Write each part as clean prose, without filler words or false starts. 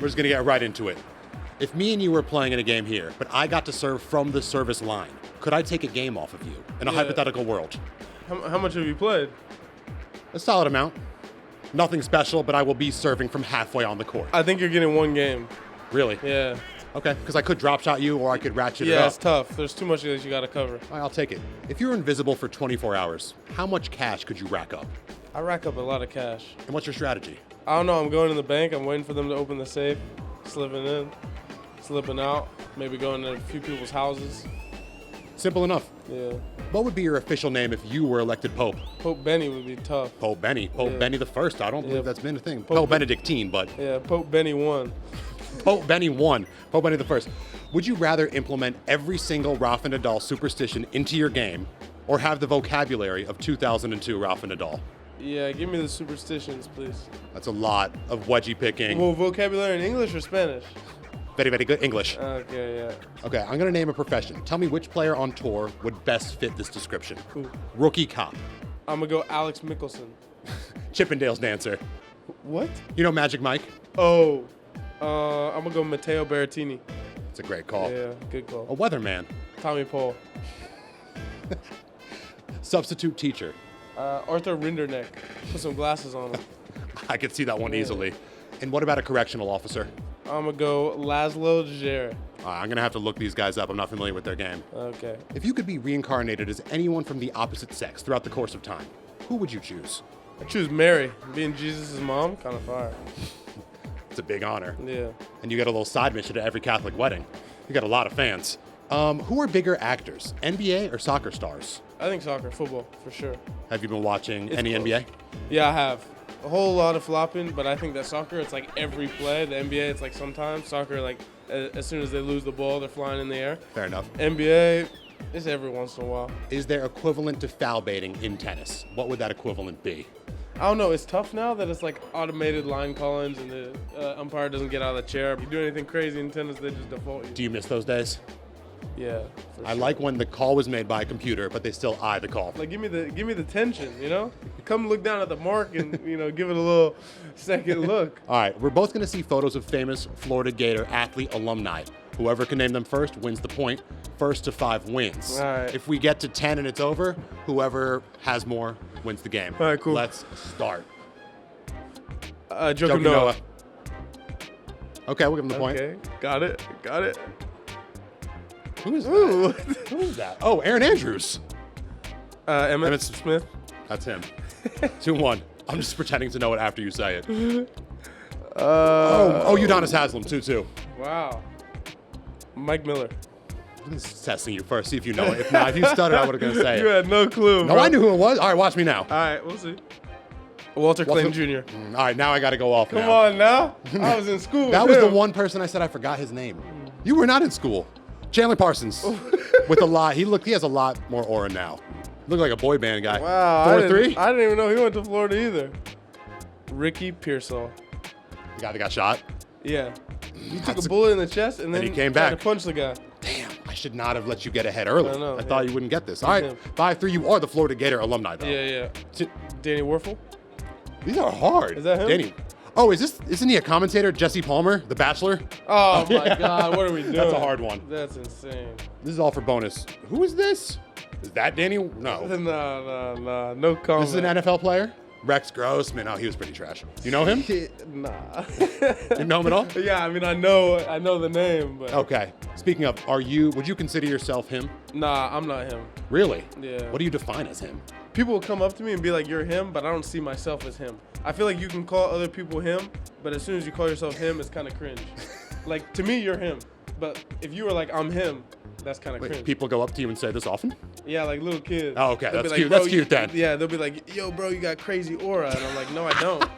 We're just going to get right into it. If me and you were playing in a game here, but I got to serve from the service line, could I take a game off of you in a hypothetical world? How much have you played? A solid amount. Nothing special, but I will be serving from halfway on the court. I think you're getting one game. Really? Yeah. Okay, because I could drop shot you or I could ratchet it up. Yeah, it's tough. There's too much that you got to cover. All right, I'll take it. If you were invisible for 24 hours, how much cash could you rack up? I rack up a lot of cash. And what's your strategy? I don't know. I'm going to the bank. I'm waiting for them to open the safe, slipping in, slipping out, maybe going to a few people's houses. Simple enough. Yeah. What would be your official name if you were elected Pope? Pope Benny would be tough. Pope Benny. Pope Benny the First. I don't believe that's been a thing. Pope Benedictine, but... Yeah, Pope Benny won. Pope Benny won. Pope Benny the First. Would you rather implement every single Rafa Nadal superstition into your game or have the vocabulary of 2002 Rafa Nadal? Yeah, give me the superstitions, please. That's a lot of wedgie picking. Well, vocabulary in English or Spanish? Very, very good. English. Okay, yeah. Okay, I'm going to name a profession. Tell me which player on tour would best fit this description. Who? Rookie cop. I'm going to go Alex Mickelson. Chippendales dancer. What? You know Magic Mike? Oh, I'm going to go Matteo Berrettini. It's a great call. Yeah, good call. A weatherman. Tommy Paul. Substitute teacher. Arthur Rinderneck. Put some glasses on him. I could see that one easily. And what about a correctional officer? I'm going to go Laszlo Djere. I'm going to have to look these guys up. I'm not familiar with their game. Okay. If you could be reincarnated as anyone from the opposite sex throughout the course of time, who would you choose? I choose Mary. Being Jesus' mom, kind of fire. It's a big honor. Yeah. And you get a little side mission to every Catholic wedding. You got a lot of fans. Who are bigger actors, NBA or soccer stars? I think soccer, football, for sure. Have you been watching any close. NBA? Yeah, I have. A whole lot of flopping, but I think that soccer, it's like every play. The NBA, it's like sometimes. Soccer, like, as soon as they lose the ball, they're flying in the air. Fair enough. NBA, it's every once in a while. Is there equivalent to foul baiting in tennis? What would that equivalent be? I don't know. It's tough now that it's like automated line callings and the umpire doesn't get out of the chair. If you do anything crazy in tennis, they just default you. Do you miss those days? Yeah. I like when the call was made by a computer, but they still eye the call. Like, give me the tension, you know? Come look down at the mark and, you know, give it a little second look. All right, we're both going to see photos of famous Florida Gator athlete alumni. Whoever can name them first wins the point. First to 5 wins. All right. If we get to 10 and it's over, whoever has more wins the game. All right, cool. Let's start. Joakim Noah. Okay, we'll give him the point. Okay, got it. Who is that? Ooh. Who is that? Oh, Aaron Andrews. Emmett Smith. That's him. 2-1. I'm just pretending to know it after you say it. Udonis Haslem, 2-2. Wow. Mike Miller. I'm just testing you first, see if you know it. If not, if you stuttered, I would have going to say You it. had no clue, No, bro. I knew who it was. All right, watch me now. All right, we'll see. Walter Clayton Jr. All right, now I got to go off Come now. on now. I was in school. That with was the him. one person I said I forgot his name. You were not in school. Chandler Parsons. With a lot. He has a lot more aura now. Looked like a boy band guy. Wow. 4-3? I didn't even know he went to Florida either. Ricky Pearsall. The guy that got shot. Yeah. He took a bullet in the chest and then he came tried back. to punch the guy. Damn, I should not have let you get ahead early. I know, I thought yeah. you wouldn't get this. All right, 5-3. You are the Florida Gator alumni, though. Yeah. Danny Werfel. These are hard. Is that him? Danny. Oh, isn't he a commentator? Jesse Palmer, The Bachelor? Oh my God, what are we doing? That's a hard one. That's insane. This is all for bonus. Who is this? Is that Danny? No. No comment. This is an NFL player? Rex Grossman. Oh, he was pretty trash. You know him? Nah. You know him at all? Yeah, I mean, I know the name, but. Okay. Speaking of, would you consider yourself him? Nah, I'm not him. Really? Yeah. What do you define as him? People will come up to me and be like, you're him, but I don't see myself as him. I feel like you can call other people him, but as soon as you call yourself him, it's kind of cringe. Like, to me, you're him. But if you were like, I'm him, that's kind of cringe. People go up to you and say this often? Yeah, like little kids. Oh, okay. They'll be That's like, cute. "Bro, That's cute then. Yeah, they'll be like, yo, bro, you got crazy aura. And I'm like, no, I don't.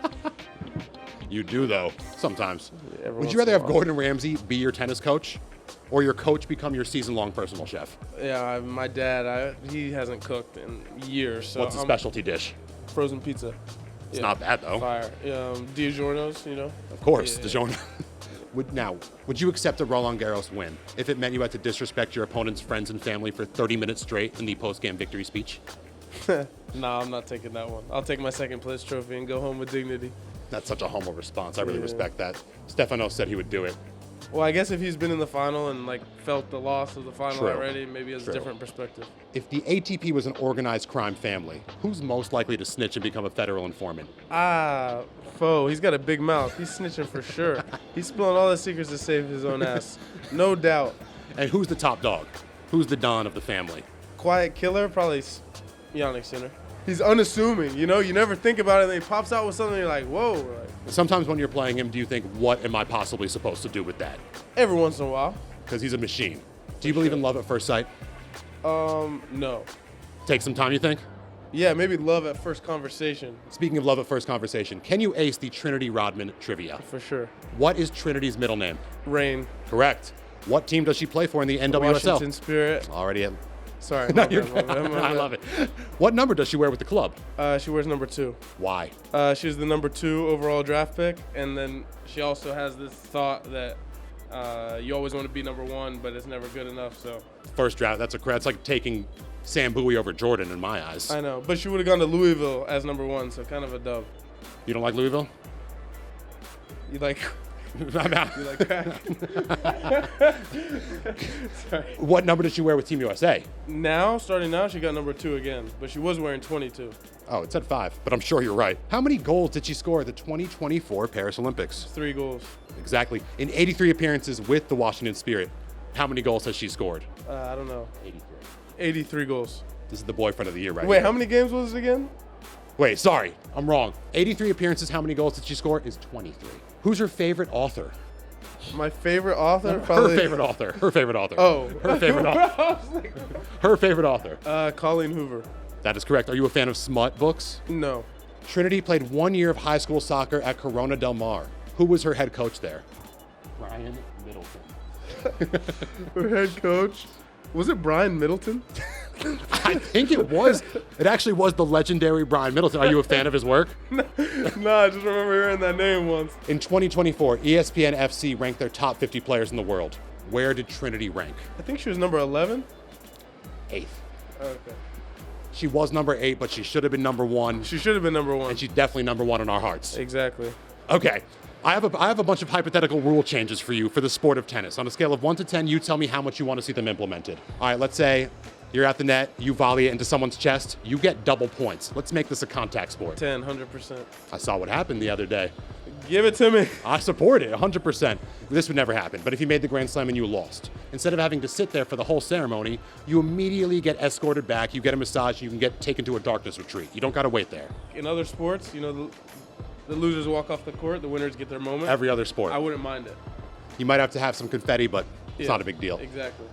You do, though, sometimes. Every Would once you rather in a have while. Gordon Ramsay be your tennis coach or your coach become your season-long personal chef? Yeah, my dad, he hasn't cooked in years. So What's a specialty dish? Frozen pizza. It's not bad, though. Fire. DiGiorno's, you know? Of course, Yeah. DiGiorno. Would you accept a Roland Garros win if it meant you had to disrespect your opponent's friends and family for 30 minutes straight in the post-game victory speech? Nah, I'm not taking that one. I'll take my second place trophy and go home with dignity. That's such a homo response. I really respect that. Stefano said he would do it. Well, I guess if he's been in the final and like felt the loss of the final True. already, maybe he has True. a different perspective. If the ATP was an organized crime family, who's most likely to snitch and become a federal informant? Foe. He's got a big mouth. He's snitching for sure. He's spilling all the secrets to save his own ass. No doubt. And who's the top dog? Who's the Don of the family? Quiet killer, probably Yannick Sinner. He's unassuming, you know? You never think about it, and then he pops out with something, and you're like, whoa. Like, Sometimes when you're playing him, do you think, what am I possibly supposed to do with that? every once in a while. Because he's a machine. Do you believe in love at first sight? No. Take some time, you think? Yeah, maybe love at first conversation, Speaking of love at first conversation, can you ace the Trinity Rodman trivia? for sure. What is Trinity's middle name? Rain. Correct. What team does she play for in the NWSL? Washington Spirit. Already at. Sorry. No, my you're bad, my bad, my I bad. love it. What number does she wear with the club? She wears number 2. Why? She was the number 2 overall draft pick, and then she also has this thought that you always want to be number 1, but it's never good enough. So First draft. That's like taking Sam Bowie over Jordan in my eyes. I know, but she would have gone to Louisville as number 1, so kind of a dub. You don't like Louisville? You like I'm out. you like crack? Sorry. What number does she wear with Team USA? Starting now, she got number 2 again, but she was wearing 22. Oh, it said 5, but I'm sure you're right. How many goals did she score at the 2024 Paris Olympics? 3 goals. Exactly. In 83 appearances with the Washington Spirit, how many goals has she scored? I don't know. 83. 83 goals. This is the boyfriend of the year right Wait, here. how many games was it again? Wait, sorry. I'm wrong. 83 appearances, how many goals did she score? Is 23. Who's her favorite author? My favorite author? Her favorite author. Her favorite author. Oh. Her favorite author. Her favorite author. Colleen Hoover. That is correct. Are you a fan of smut books? No. Trinity played 1 year of high school soccer at Corona del Mar. Who was her head coach there? Brian Middleton. Her head coach. Was it Brian Middleton? I think it was. It actually was the legendary Brian Middleton. Are you a fan of his work? No, I just remember hearing that name once. In 2024, ESPN FC ranked their top 50 players in the world. Where did Trinity rank? I think she was number 11. 8th. Okay. She was number 8, but she should have been number 1. She should have been number 1. And she's definitely number 1 in our hearts. Exactly. Okay. I have a bunch of hypothetical rule changes for you for the sport of tennis. On a scale of 1 to 10, you tell me how much you want to see them implemented. All right, let's say you're at the net, you volley it into someone's chest, you get double points. Let's make this a contact sport. 10, 100%. I saw what happened the other day. Give it to me. I support it, 100%. This would never happen. But if you made the Grand Slam and you lost, instead of having to sit there for the whole ceremony, you immediately get escorted back, you get a massage, you can get taken to a darkness retreat. You don't got to wait there. In other sports, you know, the losers walk off the court, the winners get their moment. Every other sport. I wouldn't mind it. You might have to have some confetti, but it's Yeah, not a big deal. Exactly.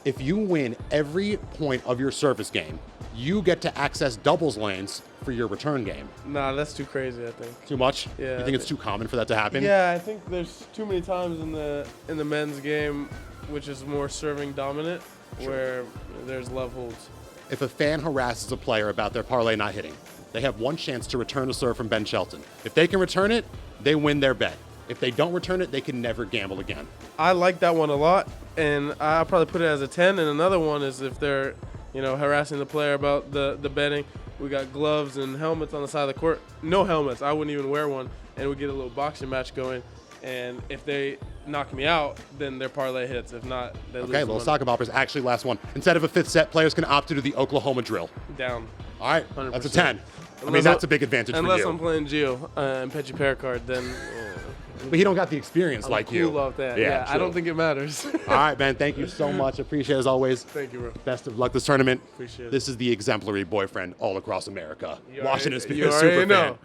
If you win every point of your service game, you get to access doubles lanes for your return game. Nah, that's too crazy, I think. Too much? Yeah, You think it's too common for that to happen? Yeah, I think there's too many times in the men's game, which is more serving dominant, where there's love holds. If a fan harasses a player about their parlay not hitting, they have one chance to return a serve from Ben Shelton. If they can return it, they win their bet. If they don't return it, they can never gamble again. I like that one a lot, and I'll probably put it as a 10. And another one is if they're, harassing the player about the betting. We got gloves and helmets on the side of the court. No helmets. I wouldn't even wear one. And we get a little boxing match going. And if they knock me out, then their parlay hits. If not, they lose. Okay, little sock boppers. Actually, last one. Instead of a 5th set, players can opt to do the Oklahoma drill. Down. All right, that's a 100%. 10. I mean, that's a big advantage for Unless you. I'm playing Gio and Petchy Paracard, then But he don't got the experience I'm like cool you. off that. Yeah, Yeah, I true. don't think it matters. All right, Ben, thank you so much. Appreciate it as always. Thank you, bro. Best of luck this tournament. Appreciate it. This is the exemplary boyfriend all across America. You Washington already- Spirit you already super know. fan.